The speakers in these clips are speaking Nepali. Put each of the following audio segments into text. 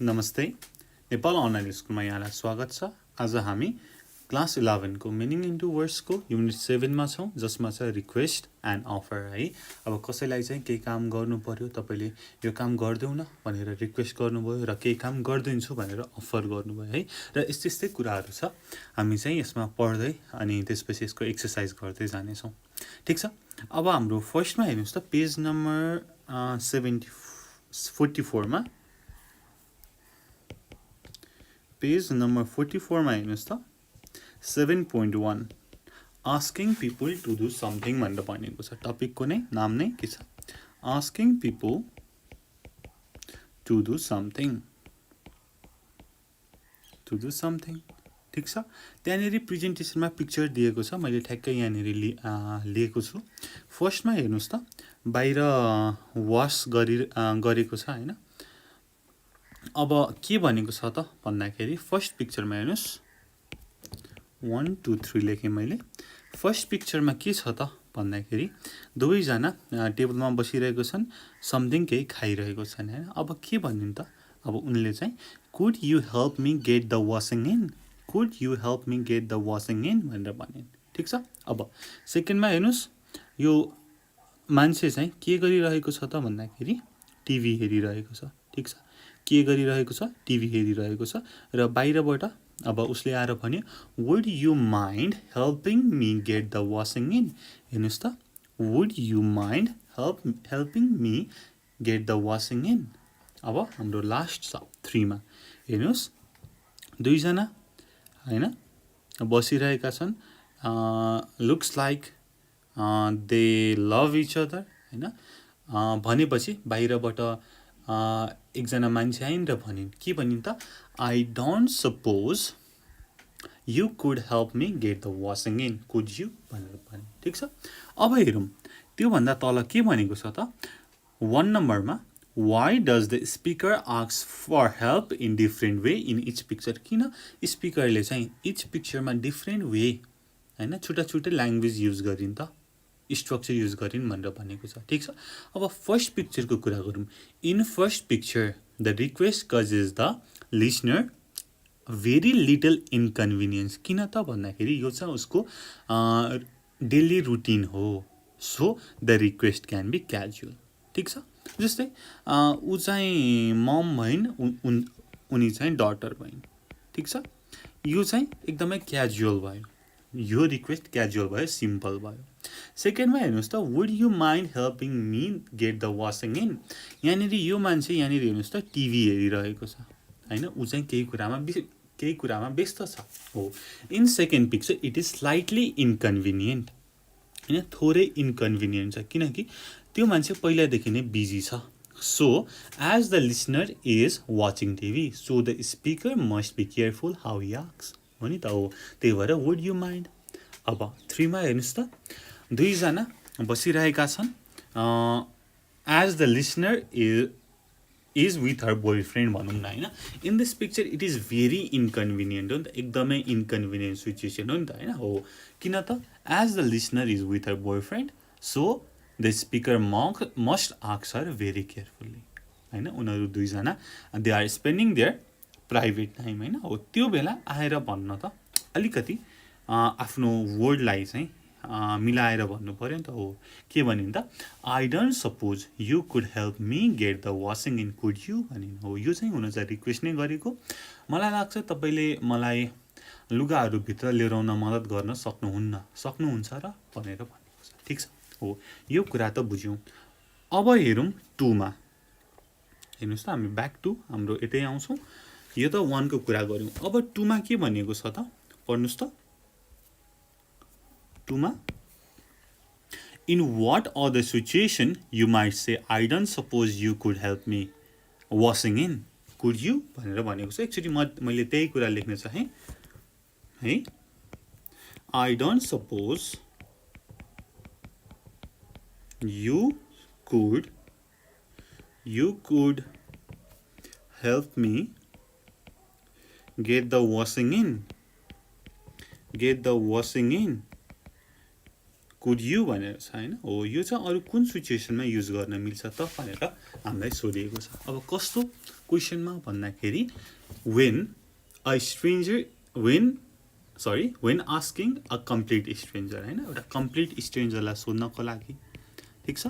नमस्ते नेपाल अनलाइन स्कुलमा यहाँलाई स्वागत छ। आज हामी क्लास 11 को मिनिङ इन्टु वर्ड्सको युनिट 7 मा छौं, जसमा छ रिक्वेस्ट एन्ड अफर है। अब कसैलाई चाहिँ केही काम गर्नु पर्यो, तपाईले यो काम गर्दिउ न भनेर रिक्वेस्ट गर्नुभयो र केही काम गर्दिन्छु भनेर अफर गर्नुभयो है। र यस्तै कुराहरु छ। हामी चाहिँ यसमा पढ्दै अनि त्यसपछि यसको एक्सरसाइज गर्दै जाने छौं। ठीक छ। अब हाम्रो फर्स्टमा हेर्नुस् त पेज नम्बर 44 मा पेज नम्बर 44 मा हेर्नुस् त 7.1 asking people to do something भनेर भनेको छ। टपिकको नै नाम नै के छ? asking people to do something ठीक छ। त्यहाँनेरि प्रेजेन्टेसनमा पिक्चर दिएको छ, मैले ठ्याक्कै यहाँनेरि लिएको छु। फर्स्टमा हेर्नुस् त बाहिर वाश गरेको छ हैन। अब के भनेको छ त भन्दाखेरि फर्स्ट पिक्चरमा हेर्नुस् 1 2 3 लेखे मैले। फर्स्ट पिक्चरमा के छ त भन्दाखेरि दुवै जना टेबलमा बसिरहेको छन्, समथिङ केही खाइरहेको छन् हैन। अब के भनिन् त? अब उनले चाहिँ could you help me get the washing in भनेर भनिन्। ठीक छ। अब सेकेन्डमा हेर्नुस् यो मान्छे चाहिँ के गरिरहेको छ त भन्दाखेरि टिभी हेरिरहेको छ। ठीक छ। के गरिरहेको छ? टिभी हेरिरहेको छ र बाहिरबाट अब उसले आएर भन्यो would you mind helping me get the washing in? हेर्नुस् त would you mind helping me get the washing in? अब हाम्रो लास्ट छ 3 मा हेर्नुस् दुई जना हैन बसिरहेका छन्। looks like they love each other हैन। भनेपछि बाहिरबाट एकजना मान्छे आइन् र भनिन् के भनिन् त I don't suppose you could help me get the washing in, could you भनेर भनिन्। ठीक छ। अब हेरौँ त्यो भन्दा तल के भनेको छ त 1 नम्बरमा why does the speaker ask for help in different way in each picture? किन स्पिकरले चाहिँ each पिक्चरमा डिफरेन्ट वे हैन छुट्टा छुट्टै ल्याङ्ग्वेज युज गरिन् त, स्ट्रक्चर युज गरिन् भनेर भनेको छ। ठीक छ। अब फर्स्ट पिक्चरको कुरा गरौँ। In first picture the request causes the listener very little inconvenience. किन त भन्दाखेरि यो चाहिँ उसको डेली रुटिन हो, so the request can be casual. ठीक छ। जस्तै ऊ चाहिँ मम भइन्, उनी चाहिँ डटर भइन्। ठीक छ। यो चाहिँ एकदमै क्याजुअल भयो, यो रिक्वेस्ट क्याजुअल भयो, सिम्पल भयो। सेकेन्डमा हेर्नुस् त would you mind helping me get the washing in. यहाँनिर यो मान्छे यहाँनिर हेर्नुस् त टिभी हेरिरहेको छ हैन। ऊ चाहिँ केही कुरामा व्यस्त छ हो। In second picture it is slightly inconvenient हैन, थोरै इन्कन्भिनियन्ट छ किनकि त्यो मान्छे पहिलादेखि नै बिजी छ। So as the listener is watching TV so the speaker must be careful how he asks हो नि त हो। त्यही भएर वुड यु माइन्ड। अब 3 मा हेर्नुस् त दुईजना बसिरहेका छन्। As the listener is with her boyfriend भनौँ न हैन। In this picture it is very inconvenient हो नि त, एकदमै इन्कन्भिनियन्ट सिचुएसन हो नि त हैन हो। किन त as the listener is with her boyfriend so the speaker must ask her very carefully हैन। उनीहरू दुईजना they are spending their private time हैन हो। त्यो बेला आएर भन्न त अलिकति आफ्नो वर्डलाई चाहिँ मिलाएर भन्नु पर्यो नि त हो। के भनिन् त I don't suppose you could help me get the washing in, could you भनिन् हो। यो चाहिँ हुन चाहिँ रिक्वेस्ट नै गरेको। मलाई लाग्छ तपाईँले मलाई लुगाहरू भित्र ल्याउन मद्दत गर्न सक्नुहुन्छ र भनेर भनेको छ। ठीक छ हो। यो कुरा त बुझ्यौँ। अब हेरौँ 2 मा हेर्नुस् त हामी ब्याक टु हाम्रो यतै आउँछौँ। यो त 1 को कुरा गऱ्यौँ। अब 2 मा के भनेको छ त पढ्नुस् त 2 मा in what other situation you might say I don't suppose you could help me washing in, could you भनेर भनेको छ। एक्चुअली मैले त्यही कुरा लेख्न चाहेँ है। I don't suppose you could help me get the washing in, could you भनेर छ हैन हो। यो चाहिँ अरु कुन सिचुएसनमा युज गर्न मिल्छ त भनेर हामीलाई सोधिएको छ। अब कस्तो क्वेसनमा भन्दाखेरि when asking a complete stranger हैन, एउटा कम्प्लिट स्ट्रेन्जरलाई सोध्नको लागि, ठिक छ,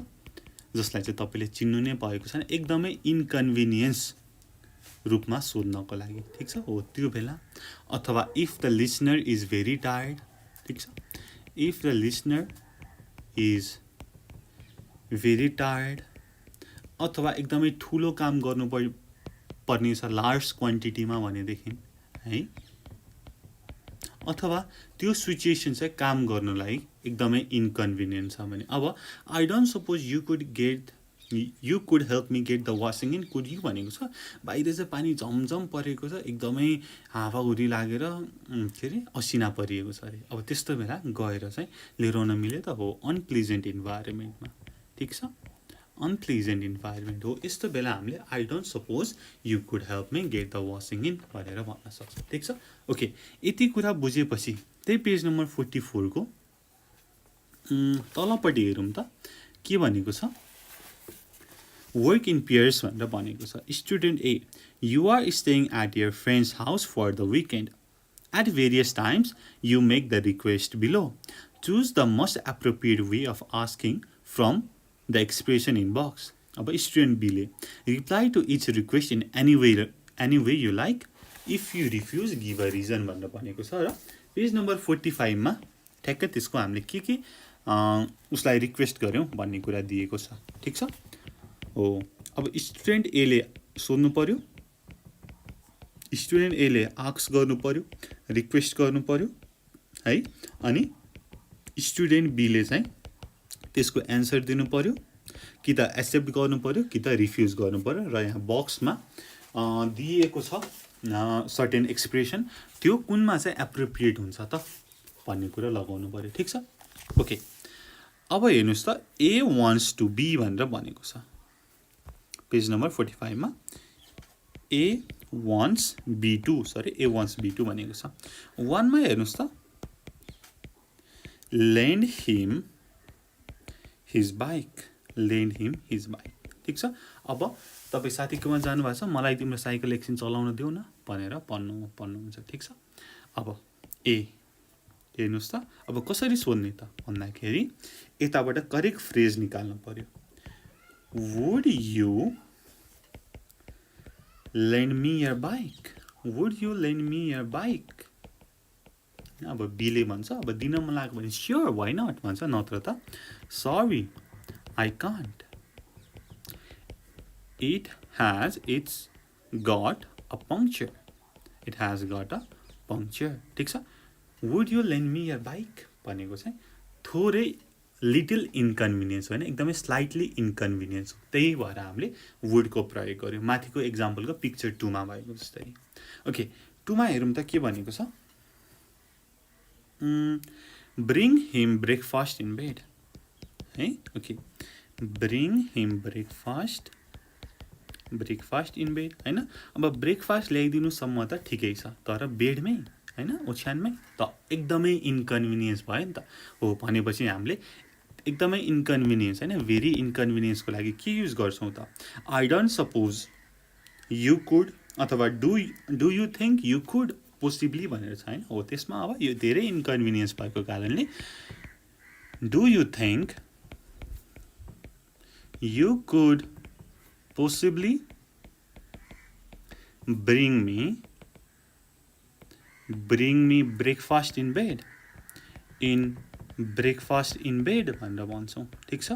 जसलाई चाहिँ तपाईँले चिन्नु नै भएको छैन, एकदमै इन्कन्भिनियन्स रूपमा सोध्नको लागि, ठिक छ, हो त्यो बेला. अथवा if the listener is very tired, ठिक छ, if the listener is very tired, अथवा एकदमै ठुलो काम गर्नु पर्ने छ लार्ज क्वान्टिटीमा भनेदेखि है, अथवा त्यो सिचुएसन चाहिँ काम गर्नलाई एकदमै इन्कन्भिनियन्ट छ भने. अब I don't suppose you could help me get the washing in, could you भनेको छ बाहिर चाहिँ पानी झमझम परेको छ, एकदमै हावाहुरी लागेर के अरे असिना परिएको छ अरे. अब त्यस्तो बेला गएर चाहिँ लिएर आउन मिल्यो त हो, अनप्लिजेन्ट इन्भाइरोमेन्टमा, ठिक छ, अनप्लिजेन्ट इन्भाइरोमेन्ट हो. यस्तो बेला हामीले I don't suppose you could help me get the washing in भनेर भन्न सक्छौँ, ठिक छ. ओके, यति कुरा बुझेपछि त्यही पेज नम्बर 44 को तलपट्टि हेरौँ त के भनेको छ. वर्क इन पेयर्स भनेर भनेको छ. Student A, you are staying at your friend's house for the weekend. At various times you make the request below. Choose the most appropriate way of asking from the expression in box. अब स्टुडेन्ट बीले reply to each request in any way you like. If you refuse give a reason भनेर भनेको छ. र पेज नम्बर 45 मा ठ्याक्कै त्यसको हामीले के उसलाई रिक्वेस्ट गऱ्यौँ भन्ने कुरा दिएको छ, ठिक छ, हो. अब स्टुडेन्ट एले सोध्नु पर्यो, स्टुडेन्ट एले आस्क गर्नु पर्यो, रिक्वेस्ट गर्नु पर्यो है, अनि स्टुडेन्ट बीले चाहिँ त्यसको एन्सर दिनु पर्यो, कि त एक्सेप्ट गर्नु पर्यो कि त रिफ्युज गर्नु पर्यो. र यहाँ बक्समा दिएको छ सर्टेन एक्सप्रेसन, त्यो कुनमा चाहिँ एप्रोप्रिएट हुन्छ त भन्ने कुरा लगाउनु पर्यो, ठिक छ. ओके, अब हेर्नुहोस् त, ए वान्ट्स टु बी भनेर भनेको छ पेज नम्बर 45 मा. ए वान्ट्स बी टू भनेको छ. 1 मा हेर्नुहोस् त, लेन्ड हिम हिज बाइक, ठिक छ. अब तपाईँ साथीकोमा जानुभएको छ, मलाई तिम्रो साइकल एकछिन चलाउन देऊ न भनेर भन्नुहुन्छ, ठिक छ. अब ए हेर्नुहोस् त, अब कसरी सोध्ने त भन्दाखेरि यताबाट करेक्ट फ्रेज निकाल्नु पर्यो. Would you lend me your bike, would you lend me your bike. अब बीले भन्छ अब दिन मन लाग्यो भने स्योर वाइ नट भन्छ, नत्र त sorry I can't, it has got a puncture, ठिक छ. Would you lend me your bike भनेको चाहिँ थोरै लिटल इन्कन्भिनियन्स होइन, एकदमै स्लाइटली इन्कन्भिनियन्स हो. त्यही भएर हामीले वुडको प्रयोग गऱ्यौँ माथिको एक्जाम्पलको पिक्चर 2 मा भएको जस्तै. ओके, 2 मा हेरौँ त के भनेको छ. Bring him breakfast in bed है. Okay, bring him breakfast in bed होइन. अब ब्रेकफास्ट ल्याइदिनुसम्म त ठिकै छ, तर बेडमै होइन, ओछ्यानमै त एकदमै इन्कन्भिनियन्स भयो नि त, हो. भनेपछि हामीले एकदमै इन्कन्भिनियन्स होइन, भेरी इन्कन्भिनियन्सको लागि के युज गर्छौँ त, I don't suppose you could अथवा do you think you could possibly भनेर छ होइन, हो. त्यसमा अब यो धेरै इन्कन्भिनियन्स भएको कारणले do you think you could possibly bring me breakfast in bed भनेर भन्छौँ, ठिक छ.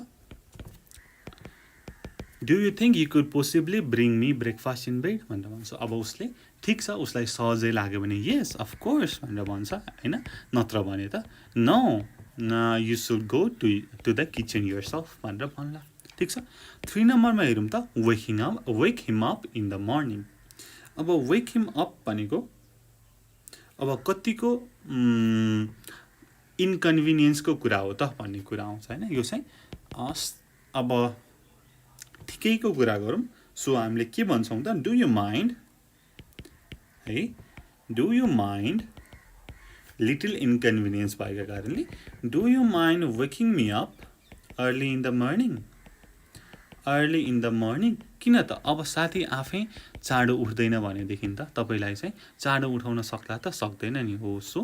Do you think you could possibly bring me breakfast in bed भनेर भन्छौँ. अब उसले ठिक छ, उसलाई सहजै लाग्यो भने येस अफकोर्स भनेर भन्छ होइन, नत्र भने त no you should go to the kitchen yourself भनेर भन्ला, ठिक छ. 3 नम्बरमा हेरौँ त, wake him up in the morning. अब वेक हिम अप भनेको अब कतिको इन्कन्भिनियन्सको कुरा हो त भन्ने कुरा आउँछ होइन. यो चाहिँ अब ठिकैको कुरा गरौँ. सो हामीले के भन्छौँ त, डु यु माइन्ड है, डु यु माइन्ड लिटल इन्कन्भिनियन्स भएको कारणले do you mind waking me up early in the morning. Early in the morning किन त अब साथी आफै चाँडो उठ्दैन भनेदेखि त तपाईँलाई चाहिँ चाँडो उठाउन सक्ला त सक्दैन नि हो सो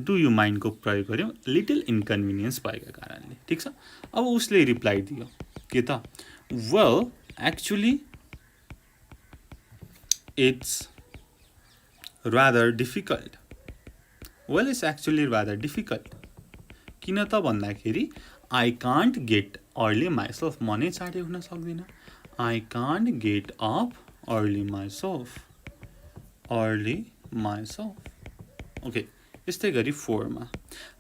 डु यु माइन्डको प्रयोग गऱ्यौँ लिटल इन्कन्भिनियन्स भएको कारणले ठिक छ अब उसले रिप्लाई दियो के त well actually it's rather difficult well it's actually rather difficult किन त भन्दाखेरि I can't get early myself म नै चाँडै उठ्न सक्दिनँ I can't get up early myself okay यस्तै गरी 4मा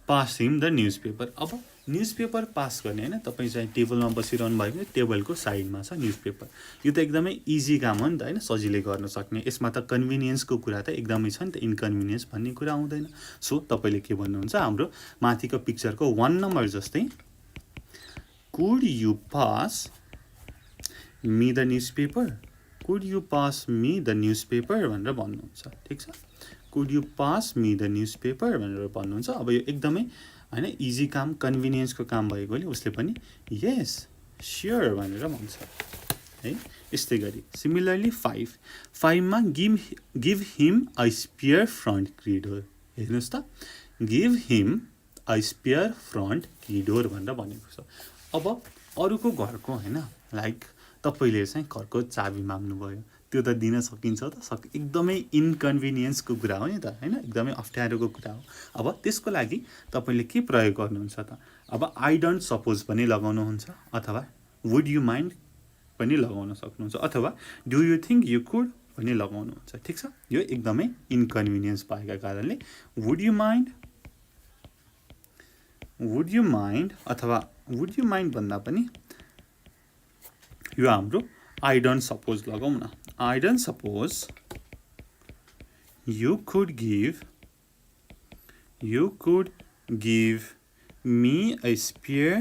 pass him the newspaper अब न्युज पेपर पास गर्ने होइन तपाईँ चाहिँ टेबलमा बसिरहनु भयो भने टेबलको साइडमा छ न्युज पेपर यो त एकदमै इजी काम हो नि त होइन सजिलै गर्न सक्ने यसमा त कन्भिनियन्सको कुरा त एकदमै छ नि त इन्कन्भिनियन्स भन्ने कुरा आउँदैन सो तपाईँले के भन्नुहुन्छ हाम्रो माथिको पिक्चरको 1 नम्बर जस्तै could you pass me the news paper भनेर भन्नुहुन्छ ठिक छ could you pass me the news paper भनेर भन्नुहुन्छ अब यो एकदमै होइन इजी काम कन्भिनियन्सको काम भएकोले उसले पनि यस स्योर भनेर भन्छ है यस्तै गरी सिमिलरली 5मा give him a spare front key door हेर्नुहोस् त give him a spare front key door भनेर भनेको छ अब अरूको घरको होइन लाइक तपाईँले चाहिँ घरको चाबी माग्नुभयो त्यो त दिन सकिन्छ त एकदमै इन्कन्भिनियन्सको कुरा हो नि त होइन एकदमै अप्ठ्यारोको कुरा हो अब त्यसको लागि तपाईँले के प्रयोग गर्नुहुन्छ त अब आई डोन्ट सपोज पनि लगाउनुहुन्छ अथवा वुड यु माइन्ड पनि लगाउन सक्नुहुन्छ अथवा do you think you could पनि लगाउनुहुन्छ ठिक छ यो एकदमै इन्कन्भिनियन्स भएका कारणले वुड यु माइन्ड अथवा वुड यु माइन्ड भन्दा पनि यो हाम्रो आई डोन्ट सपोज लगाउँ न I don't suppose you could give me a spare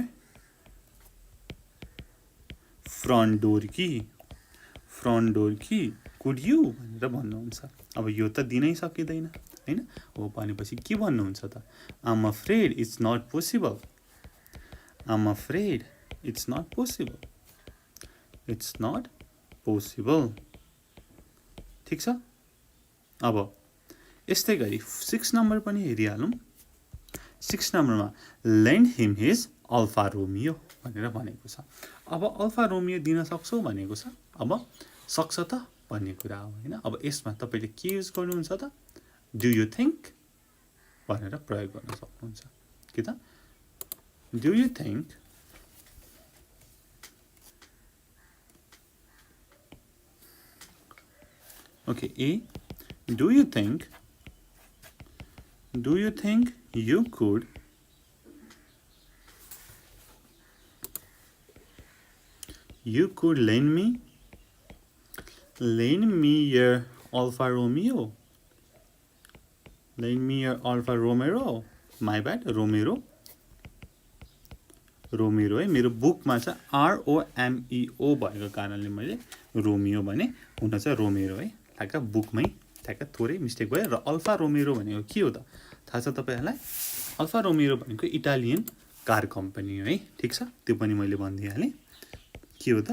front door कि कुड यु भनेर भन्नुहुन्छ अब यो त दिनै सकिँदैन हैन हो भनेपछि के भन्नुहुन्छ त आम अफ्रेड इट्स नट पोसिबल ठिक छ अब यस्तै गरी 6 नम्बर पनि हेरिहालौँ 6 नम्बरमा लेन्ड हिम हिज अल्फा रोमियो भनेर भनेको छ अब अल्फा रोमियो दिन सक्छौ भनेको छ अब सक्छ त भन्ने कुरा हो हैन अब यसमा तपाईले के युज गर्नुहुन्छ त डु यु थिङ्क भनेर प्रयोग गर्न सक्नुहुन्छ के त do you think okay A do you think you could lend me your Alfa Romeo. My bad, Romero है मेरो बुकमा चाहिँ ROMEO भएको कारणले मैले रोमियो भने हुन चाहिँ रोमेरो है ठ्याक्क बुकमै ठ्याक्क थोरै मिस्टेक भयो र अल्फा रोमेरो भनेको के हो त थाहा छ तपाईहरुलाई अल्फा रोमेरो भनेको इटालियन कार कम्पनी हो है ठीक छ त्यो पनि मैले भनिदिइहालेँ के हो त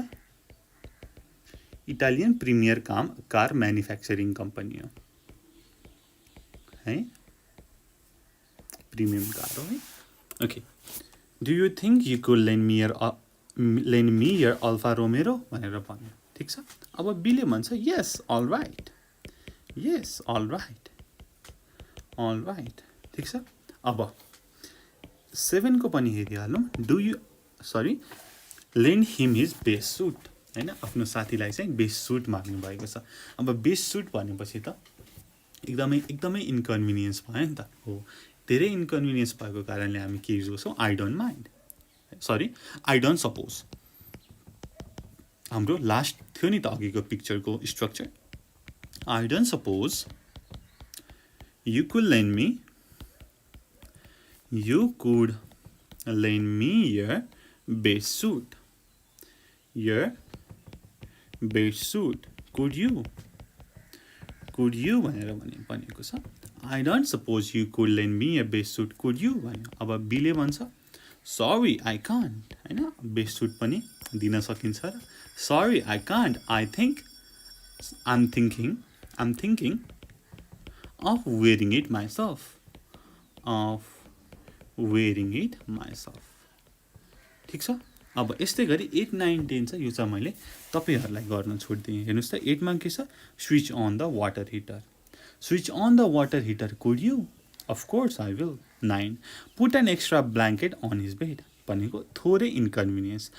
Italian premier car manufacturing company हो है प्रिमियम कार हो है okay do you think you could lend me your alpha रोमेरो भनेर भन्यो ठीक छ अब बीले भन्छ यस अल राइट ठीक छ अब 7 को पनि हेरिहालौँ लेन्ड हिम हिज बेस्ट सुट हैन आफ्नो साथीलाई चाहिँ बेस्ट सुट माग्नु भएको छ अब बेस्ट सुट भनेपछि त एकदमै इन्कन्भिनियन्स भयो नि त हो धेरै इन्कन्भिनियन्स भएको कारणले हामी के युज गर्छौं आई डोन्ट सपोज हाम्रो लास्ट थियो नि त अघिको पिक्चरको structure I don't suppose you could lend me your best suit could you भनेर भनेको छ I don't suppose you could lend me a best suit could you भन्यो अब बीले भन्छ सरी आई कान्ट होइन बेस्ट सुट पनि दिन सकिन्छ र sorry I can't I'm thinking of wearing it myself ठिक छ। अब यस्तै गरी 8, 9, 10 छ, यो चाहिँ मैले तपाईँहरूलाई गर्न छोडिदिएँ। हेर्नुहोस् त 8 मा के छ, switch on the water heater. Switch on the water heater could you? Of course I will. 9, put an extra blanket on his bed, भनेको थोरै inconvenience.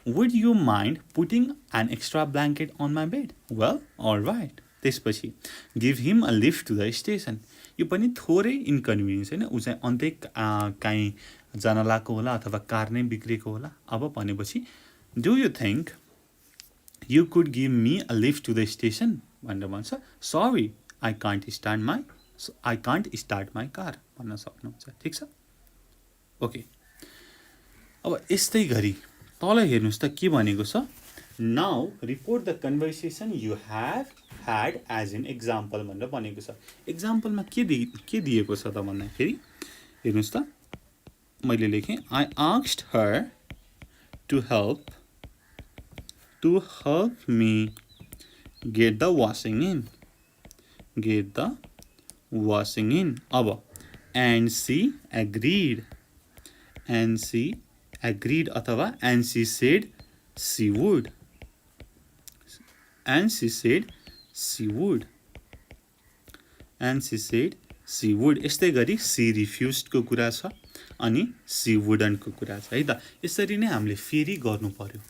Would you mind putting an extra blanket on my bed? Well all right. त्यसपछि give him a lift to the station, यो पनि थोरै इन्कन्भिनियन्स होइन, ऊ चाहिँ अन्त्य काहीँ जान लागेको होला अथवा कार नै बिग्रेको होला। अब भनेपछि do you think you could give me a lift to the station भनेर भन्छ। Sorry I can't start my car भन्न सक्नुहुन्छ। ठिक छ, ओके। अब यस्तै गरी तल हेर्नुहोस् त के भनेको छ, now report the conversation you have had as in example भनेर भनेको छ। एक्जाम्पलमा के दिएको छ त भन्दाखेरि हेर्नुहोस् त, मैले लेखेँ I asked her to help me get the washing in. अब एन्ड सी एग्रिड अथवा and she said she would. यस्तै गरी सी रिफ्युजको कुरा छ अनि सी वुडन्टको कुरा छ है त। यसरी नै हामीले फेरि गर्नु पर्यो।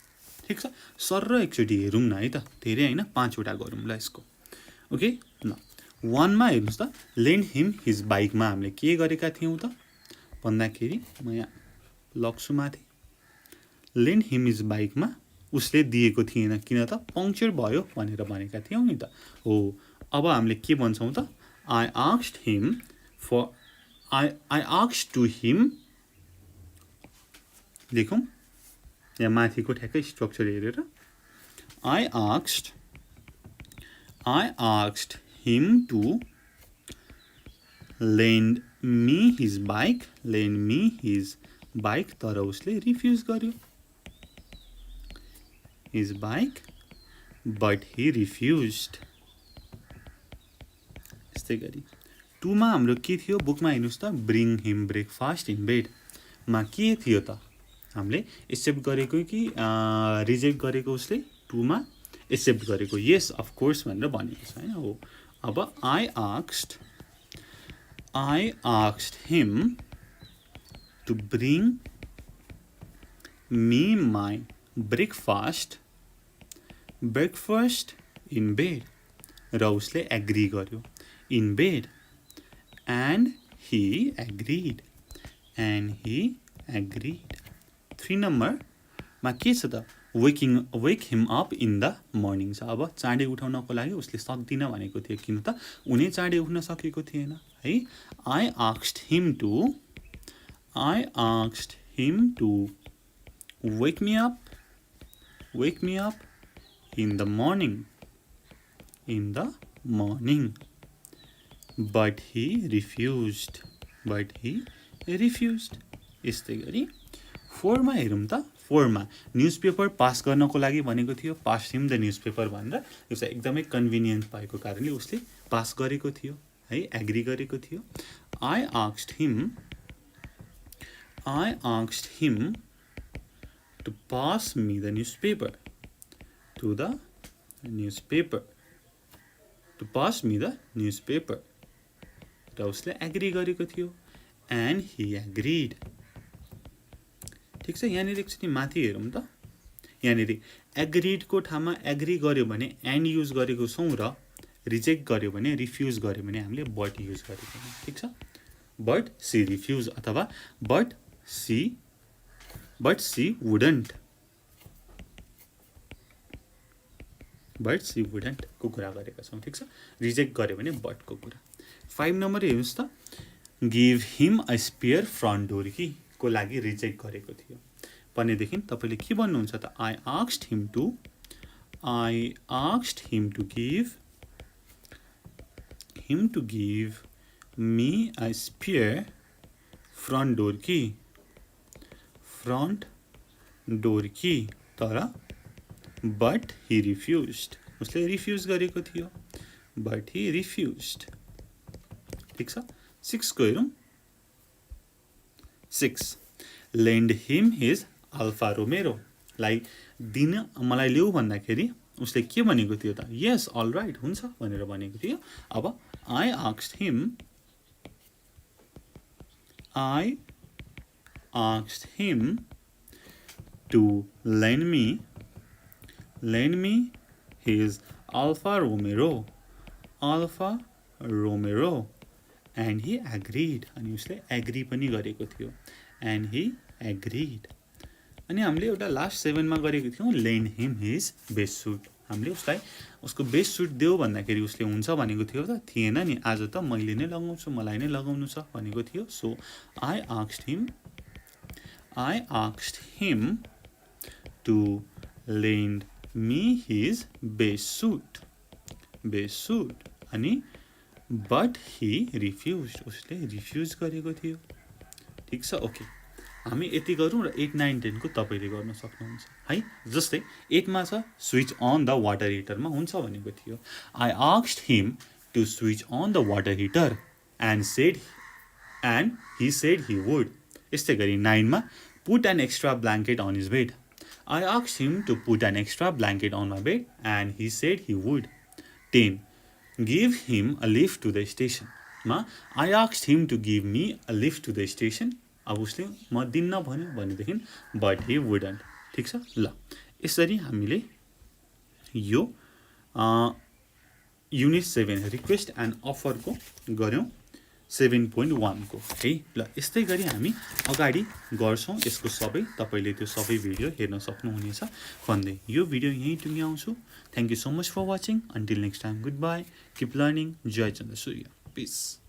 ठिक छ, सर र एकचोटि हेरौँ न है त, धेरै होइन 5 वटा गरौँ ल यसको। ओके ल, 1 मा हेर्नुहोस् त, लेन्ड हिम हिज बाइकमा हामीले के गरेका थियौँ त भन्दाखेरि, म यहाँ लग्छु माथि, लेन्ड हिम हिज बाइकमा उसले दिएको थिएन, किन त पङ्क्चर भयो भनेर भनेका थियौँ नि त हो। अब हामीले के भन्छौँ त, I asked to him, देखौँ यहाँ माथिको ठ्याक्कै स्ट्रक्चर हेरेर, I asked him to lend me his bike, तर उसले रिफ्युज गर्यो his bike, but he refused। यस्तै गरी 2 मा हाम्रो के थियो, बुकमा हेर्नुहोस् त, bring him breakfast in bed मा के थियो त, हामीले एक्सेप्ट गरेको कि रिजेक्ट गरेको उसले? 2 मा एक्सेप्ट गरेको, यस अफ कोर्स भनेर भनेको छ होइन हो। अब I asked him to bring me my breakfast in bed, र उसले एग्री गर्यो in bed, and he agreed 3 नम्बरमा के छ त, wake him up in the morning छ। अब चाँडै उठाउनको लागि उसले सक्दिनँ भनेको थियो, किन त उनी चाँडै उठ्न सकेको थिएन है। I asked him to wake me up in the morning but he refused। यस्तै गरी 4 मा हेरौँ त, 4 मा न्युजपेपर पास गर्नको लागि भनेको थियो, पास हिम द न्युजपेपर भनेर। यो चाहिँ एकदमै कन्भिनियन्ट भएको कारणले उसले पास गरेको थियो है, एग्री गरेको थियो। I asked him to pass me the newspaper र उसले एग्री गरेको थियो, एन्ड ही एग्रिड। ठिक छ, यहाँनिर एकचोटि माथि हेरौँ त, यहाँनिर एग्रिडको ठाउँमा एग्री गर्यो भने एन्ड युज गरेको छौँ, र रिजेक्ट गर्यो भने रिफ्युज गर्यो भने हामीले बट युज गरेको छौँ। ठिक छ, बट सी रिफ्युज अथवा बट सी वुडन्ट को कुरा गरेका छौँ। ठिक छ, रिजेक्ट गर्यो भने बटको कुरा। 5 नम्बर हेर्नुहोस् त, give him a spare front door key को लागि रिजेक्ट गरेको थियो भनेदेखि तपाईँले के भन्नुहुन्छ त, I asked him to give me a spare front door key front door key, तर बट ही रिफ्युज्ड, उसले रिफ्युज गरेको थियो, बट ही रिफ्युज्ड। ठिक छ। 6 को हेरौँ। 6 लेन्ड हिम हिज अल्फा रोमेरो, लाई दिन मलाई ल्याऊ भन्दाखेरि उसले के भनेको थियो त? यस अल राइट हुन्छ भनेर भनेको थियो। अब I asked him to lend me his Alfa Romeo and he agreed, अनि उसले एग्री पनि गरेको थियो, एन्ड ही एग्रीड। अनि हामीले एउटा लास्ट 7 मा गरेको थियौँ लेन्ड हिम हिज बेस्ट सुट, हामीले उसलाई उसको बेस्ट सुट देऊ भन्दाखेरि उसले हुन्छ भनेको थियो त? थिएन नि, आज त मैले नै लगाउँछु, मलाई नै लगाउनु छ भनेको थियो। So I asked him to lend me his best suit, अनि बट ही रिफ्युज, उसले रिफ्युज गरेको थियो। ठिक छ, ओके। हामी यति गरौँ र 8, 9, 10 को तपाईँले गर्न सक्नुहुन्छ है। जस्तै 8 मा छ स्विच अन द वाटर हिटरमा हुन्छ भनेको थियो। I asked him to switch on the water heater and he said he would. यस्तै गरी 9 मा put an extra blanket on his bed, I asked him to put an extra blanket on my bed and he said he would. 10 give him a lift to the station मा I asked him to give me a lift to the station, अब उसले म दिन्न भन्यो भनेदेखि बट ही वुडन्ट। ठिक छ। ल यसरी हामीले यो युनिट 7 रिक्वेस्ट एन्ड अफरको गऱ्यौँ 7.1 को है। ल यस्तै गरी हामी अगाडि गर्छौँ यसको सबै, तपाईँले त्यो सबै भिडियो हेर्न सक्नुहुनेछ भन्दै यो भिडियो यहीँ टुङ्ग्याउँछु। Thank you so much for watching. Until next time, good bye, keep learning. Jai Chandra Surya, piece.